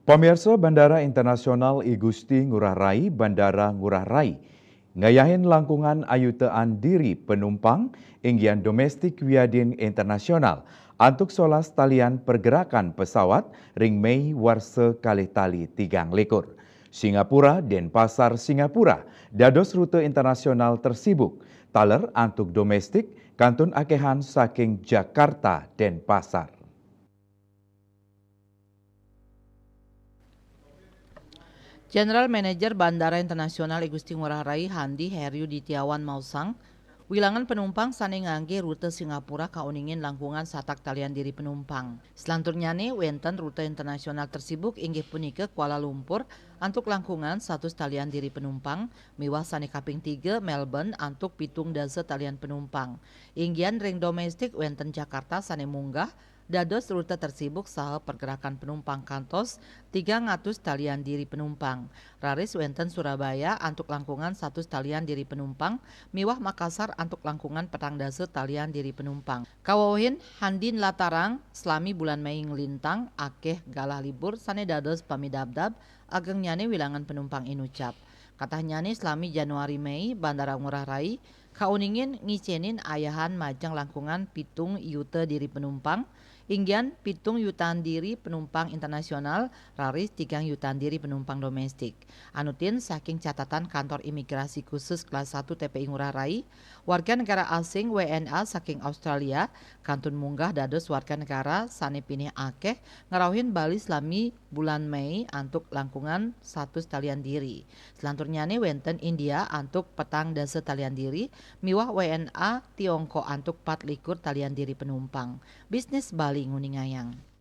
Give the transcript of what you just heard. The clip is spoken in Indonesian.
Pemirsa Bandara Internasional I Gusti Ngurah Rai, Bandara Ngurah Rai, ngayahin langkungan ayutaan diri penumpang inggian domestik wiadin internasional antuk solas talian pergerakan pesawat ring Mei warse kalih tali tigang likur. Singapura, Denpasar, Singapura, dados rute internasional tersibuk, taler antuk domestik kantun akehan saking Jakarta, Denpasar. General Manager Bandara Internasional I Gusti Ngurah Rai Handi Heryu Ditiawan Mausang, wilangan penumpang sane ngangge rute Singapura kauningin langkungan satak talian diri penumpang. Selanturnya nih wenten rute internasional tersibuk inggih punika Kuala Lumpur antuk langkungan satu talian diri penumpang, miwah sane kaping 3 Melbourne antuk pitung dasa talian penumpang. Inggian ring domestik wenten Jakarta sane munggah dados rute tersibuk saha pergerakan penumpang kantos 300 talian diri penumpang. Raris wenten Surabaya antuk langkungan 100 talian diri penumpang, miwah Makassar antuk langkungan petang dasa talian diri penumpang. Kawohin handin latarang selami bulan Mei ngelintang akeh galah libur sane dados pamidabdab ageng nyane wilangan penumpang inucap. Katanya nih selami Januari Mei Bandara Ngurah Rai kauningin ngicenin ayahan majang langkungan pitung yute diri penumpang, inggian pitung yutaan diri penumpang internasional, raris 3 yutaan diri penumpang domestik. Anutin saking catatan kantor imigrasi khusus kelas 1 TPI Ngurah Rai, warga negara asing WNA saking Australia, kantun munggah dados warga negara sane pinih akeh ngerauhin Bali selami bulan Mei antuk langkungan 100 talian diri. Selanturnya nih wenten India antuk petang dasa talian diri, miwah WNA Tiongkok antuk 4 likur talian diri penumpang. Bisnis Bali Nguningayang.